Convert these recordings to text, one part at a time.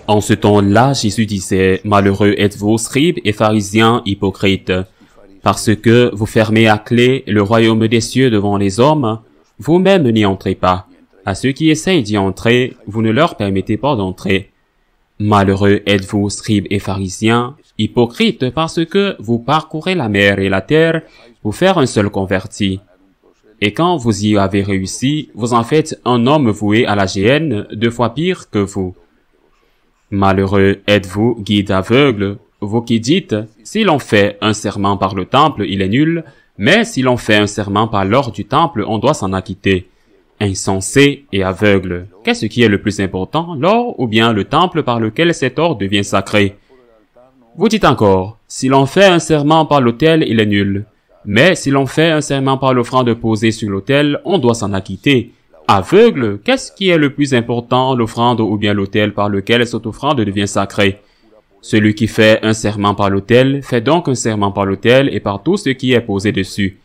En ce temps-là, Jésus disait, « Malheureux êtes-vous, scribes et pharisiens hypocrites, parce que vous fermez à clé le royaume des cieux devant les hommes, vous-même n'y entrez pas. À ceux qui essayent d'y entrer, vous ne leur permettez pas d'entrer. Malheureux êtes-vous, scribes et pharisiens, hypocrites, parce que vous parcourez la mer et la terre pour faire un seul converti. Et quand vous y avez réussi, vous en faites un homme voué à la géhenne 2 fois pire que vous. Malheureux êtes-vous, guides aveugles, vous qui dites, si l'on fait un serment par le temple, il est nul, mais si l'on fait un serment par l'or du temple, on doit s'en acquitter. Insensé et aveugle, qu'est-ce qui est le plus important, l'or ou bien le temple par lequel cet or devient sacré? Vous dites encore, si l'on fait un serment par l'autel, il est nul, mais si l'on fait un serment par l'offrande posée sur l'autel, on doit s'en acquitter. Aveugle, qu'est-ce qui est le plus important, l'offrande ou bien l'autel par lequel cette offrande devient sacrée? Celui qui fait un serment par l'autel fait donc un serment par l'autel et par tout ce qui est posé dessus.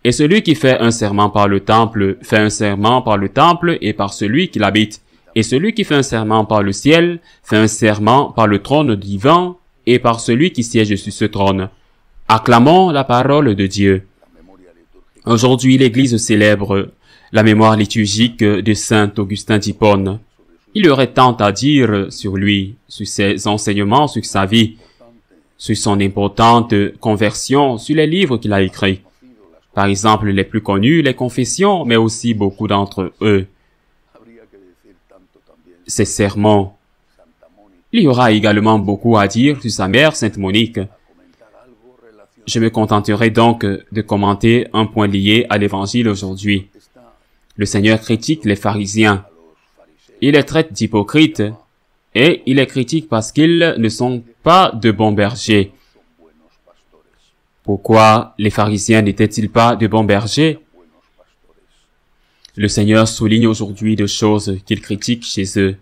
Et celui qui fait un serment par le temple fait un serment par le temple et par celui qui l'habite. Et celui qui fait un serment par le ciel fait un serment par le trône divin et par celui qui siège sur ce trône. Acclamons la parole de Dieu. Aujourd'hui, l'Église célèbre la mémoire liturgique de saint Augustin d'Hippone. Il y aurait tant à dire sur lui, sur ses enseignements, sur sa vie, sur son importante conversion, sur les livres qu'il a écrits. Par exemple, les plus connus, les Confessions, mais aussi beaucoup d'entre eux. Ses sermons. Il y aura également beaucoup à dire sur sa mère, Sainte Monique. Je me contenterai donc de commenter un point lié à l'Évangile aujourd'hui. Le Seigneur critique les pharisiens. Il les traite d'hypocrites et il les critique parce qu'ils ne sont pas de bons bergers. Pourquoi les pharisiens n'étaient-ils pas de bons bergers? Le Seigneur souligne aujourd'hui 2 choses qu'il critique chez eux.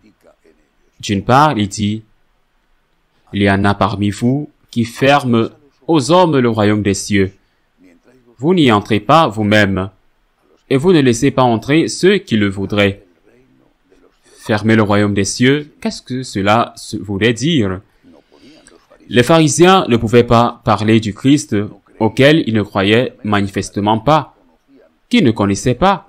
D'une part, il dit, « Il y en a parmi vous qui ferment aux hommes le royaume des cieux. Vous n'y entrez pas vous-même, et vous ne laissez pas entrer ceux qui le voudraient. » Fermer le royaume des cieux, qu'est-ce que cela voulait dire? Les pharisiens ne pouvaient pas parler du Christ auquel ils ne croyaient manifestement pas, qu'ils ne connaissaient pas.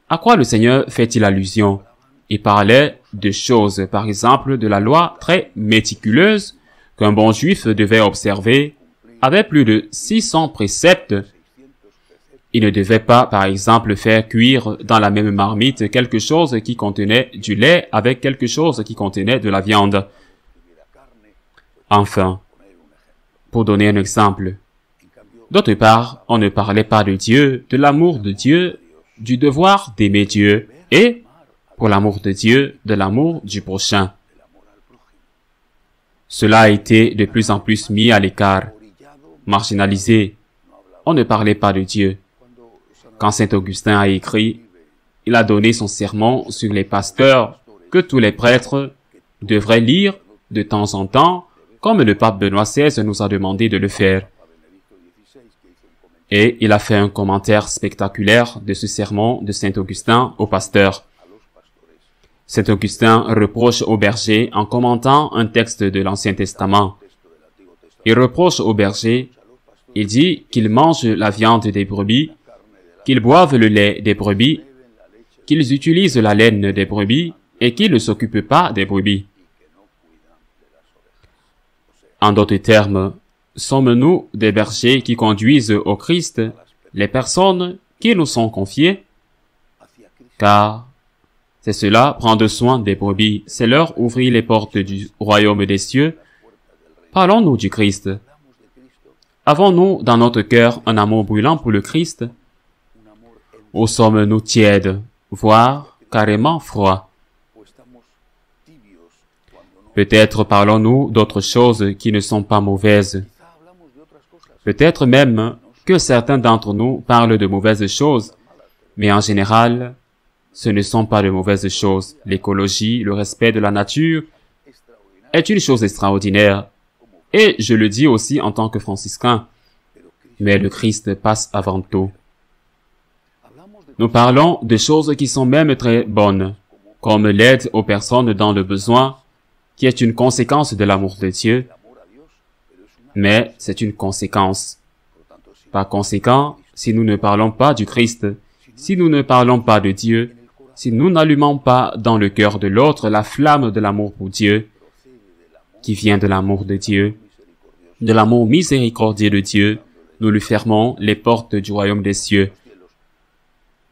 À quoi le Seigneur fait-il allusion? Il parlait de choses, par exemple de la loi très méticuleuse qu'un bon juif devait observer, avec plus de 600 préceptes. Il ne devait pas, par exemple, faire cuire dans la même marmite quelque chose qui contenait du lait avec quelque chose qui contenait de la viande. Enfin, pour donner un exemple, d'autre part, on ne parlait pas de Dieu, de l'amour de Dieu, du devoir d'aimer Dieu et, pour l'amour de Dieu, de l'amour du prochain. Cela a été de plus en plus mis à l'écart, marginalisé. On ne parlait pas de Dieu. Quand saint Augustin a écrit, il a donné son sermon sur les pasteurs que tous les prêtres devraient lire de temps en temps, comme le pape Benoît XVI nous a demandé de le faire. Et il a fait un commentaire spectaculaire de ce sermon de saint Augustin aux pasteurs. Saint Augustin reproche aux bergers en commentant un texte de l'Ancien Testament. Il reproche aux bergers, il dit qu'ils mangent la viande des brebis, qu'ils boivent le lait des brebis, qu'ils utilisent la laine des brebis et qu'ils ne s'occupent pas des brebis. En d'autres termes, sommes-nous des bergers qui conduisent au Christ les personnes qui nous sont confiées? Car c'est cela, prendre soin des brebis, c'est leur ouvrir les portes du royaume des cieux. Parlons-nous du Christ. Avons-nous dans notre cœur un amour brûlant pour le Christ? Ou sommes-nous tièdes, voire carrément froids? Peut-être parlons-nous d'autres choses qui ne sont pas mauvaises. Peut-être même que certains d'entre nous parlent de mauvaises choses, mais en général, ce ne sont pas de mauvaises choses. L'écologie, le respect de la nature, est une chose extraordinaire. Et je le dis aussi en tant que franciscain. Mais le Christ passe avant tout. Nous parlons de choses qui sont même très bonnes, comme l'aide aux personnes dans le besoin, qui est une conséquence de l'amour de Dieu, mais c'est une conséquence. Par conséquent, si nous ne parlons pas du Christ, si nous ne parlons pas de Dieu, si nous n'allumons pas dans le cœur de l'autre la flamme de l'amour pour Dieu, qui vient de l'amour de Dieu, de l'amour miséricordieux de Dieu, nous lui fermons les portes du royaume des cieux.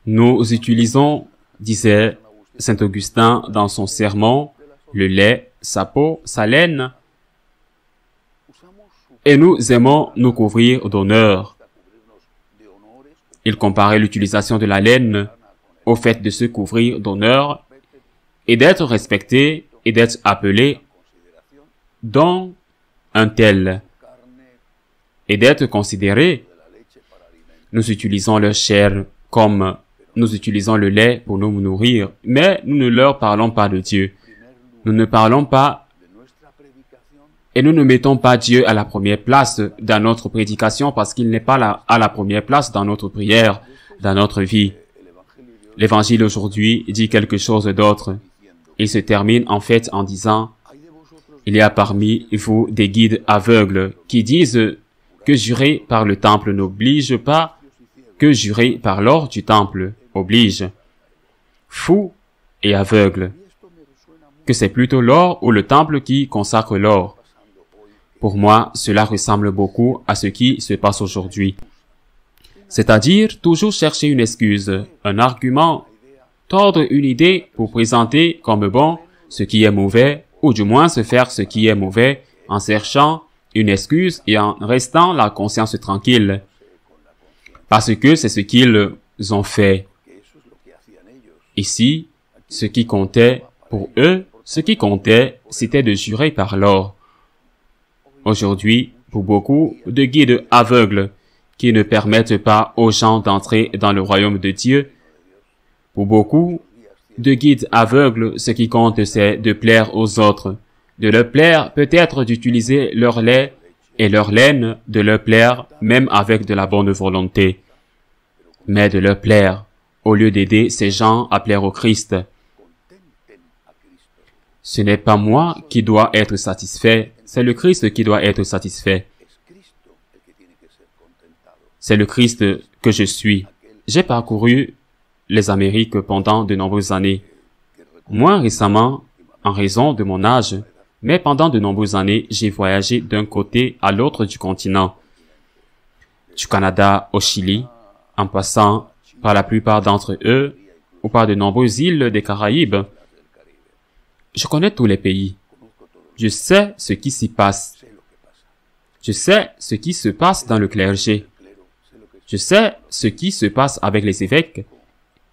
Nous utilisons, disait saint Augustin dans son sermon, le lait, sa peau, sa laine, et nous aimons nous couvrir d'honneur. Il comparait l'utilisation de la laine au fait de se couvrir d'honneur et d'être respecté et d'être appelé dans un tel et d'être considéré. Nous utilisons leur chair comme nous utilisons le lait pour nous nourrir, mais nous ne leur parlons pas de Dieu. Nous ne parlons pas et nous ne mettons pas Dieu à la première place dans notre prédication parce qu'il n'est pas là à la première place dans notre prière, dans notre vie. L'évangile aujourd'hui dit quelque chose d'autre. Il se termine en fait en disant « Il y a parmi vous des guides aveugles qui disent que jurer par le temple n'oblige pas, que jurer par l'or du temple oblige. Fou et aveugle. Que c'est plutôt l'or ou le temple qui consacre l'or. Pour moi, cela ressemble beaucoup à ce qui se passe aujourd'hui. C'est-à-dire toujours chercher une excuse, un argument, tordre une idée pour présenter comme bon ce qui est mauvais, ou du moins se faire ce qui est mauvais en cherchant une excuse et en restant la conscience tranquille. Parce que c'est ce qu'ils ont fait. Ici, ce qui comptait pour eux, ce qui comptait, c'était de jurer par l'or. Aujourd'hui, pour beaucoup de guides aveugles qui ne permettent pas aux gens d'entrer dans le royaume de Dieu, pour beaucoup de guides aveugles, ce qui compte, c'est de plaire aux autres, de leur plaire peut-être d'utiliser leur lait et leur laine, de leur plaire même avec de la bonne volonté, mais de leur plaire au lieu d'aider ces gens à plaire au Christ. Ce n'est pas moi qui dois être satisfait, c'est le Christ qui doit être satisfait. C'est le Christ que je suis. J'ai parcouru les Amériques pendant de nombreuses années. Moins récemment, en raison de mon âge, mais pendant de nombreuses années, j'ai voyagé d'un côté à l'autre du continent. Du Canada au Chili, en passant par la plupart d'entre eux, ou par de nombreuses îles des Caraïbes. Je connais tous les pays. Je sais ce qui s'y passe. Je sais ce qui se passe dans le clergé. Je sais ce qui se passe avec les évêques.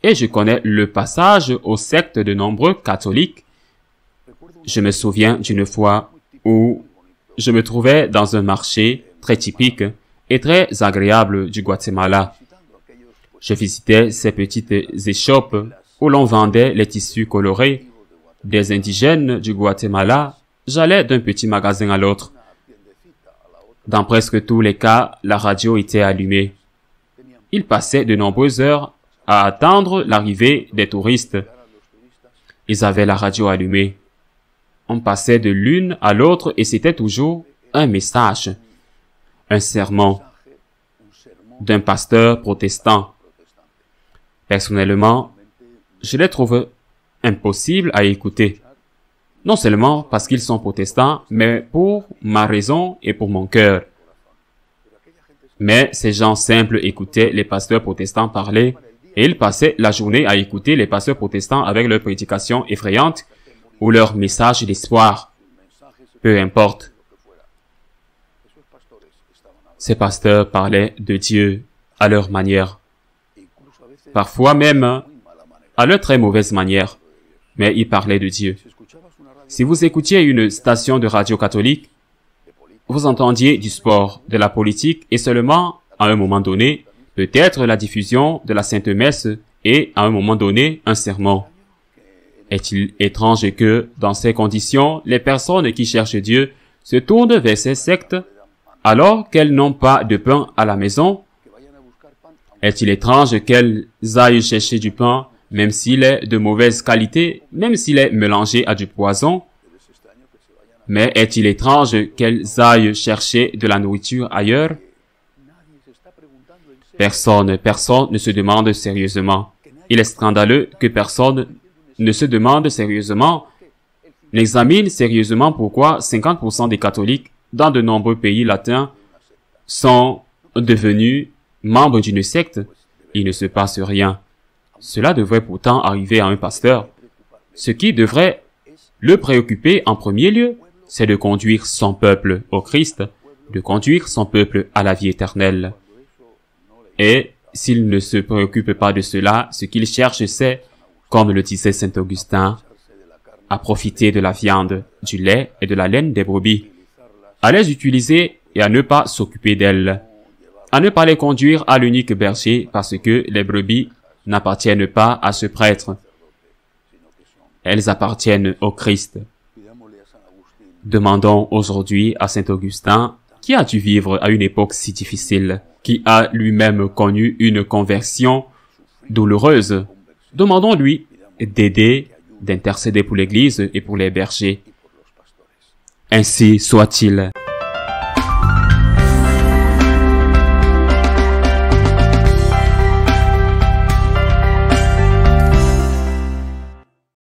Et je connais le passage aux sectes de nombreux catholiques. Je me souviens d'une fois où je me trouvais dans un marché très typique et très agréable du Guatemala. Je visitais ces petites échoppes où l'on vendait les tissus colorés des indigènes du Guatemala. J'allais d'un petit magasin à l'autre. Dans presque tous les cas, la radio était allumée. Il passait de nombreuses heures à attendre l'arrivée des touristes. Ils avaient la radio allumée. On passait de l'une à l'autre et c'était toujours un message, un sermon d'un pasteur protestant. Personnellement, je les trouve impossibles à écouter. Non seulement parce qu'ils sont protestants, mais pour ma raison et pour mon cœur. Mais ces gens simples écoutaient les pasteurs protestants parler et ils passaient la journée à écouter les pasteurs protestants avec leurs prédications effrayantes ou leurs messages d'espoir. Peu importe. Ces pasteurs parlaient de Dieu à leur manière. Parfois même à leur très mauvaise manière. Mais ils parlaient de Dieu. Si vous écoutiez une station de radio catholique, vous entendiez du sport, de la politique et seulement, à un moment donné, peut-être la diffusion de la Sainte Messe et, à un moment donné, un sermon. Est-il étrange que, dans ces conditions, les personnes qui cherchent Dieu se tournent vers ces sectes alors qu'elles n'ont pas de pain à la maison? Est-il étrange qu'elles aillent chercher du pain, même s'il est de mauvaise qualité, même s'il est mélangé à du poison? Mais est-il étrange qu'elles aillent chercher de la nourriture ailleurs? Personne ne se demande sérieusement. Il est scandaleux que personne ne se demande sérieusement, n'examine sérieusement pourquoi 50% des catholiques dans de nombreux pays latins sont devenus membres d'une secte. Il ne se passe rien. Cela devrait pourtant arriver à un pasteur. Ce qui devrait le préoccuper en premier lieu, c'est de conduire son peuple au Christ, de conduire son peuple à la vie éternelle. Et s'il ne se préoccupe pas de cela, ce qu'il cherche, c'est, comme le disait saint Augustin, à profiter de la viande, du lait et de la laine des brebis, à les utiliser et à ne pas s'occuper d'elles, à ne pas les conduire à l'unique berger parce que les brebis n'appartiennent pas à ce prêtre. Elles appartiennent au Christ. Demandons aujourd'hui à saint Augustin, qui a dû vivre à une époque si difficile, qui a lui-même connu une conversion douloureuse. Demandons-lui d'aider, d'intercéder pour l'Église et pour les bergers. Ainsi soit-il.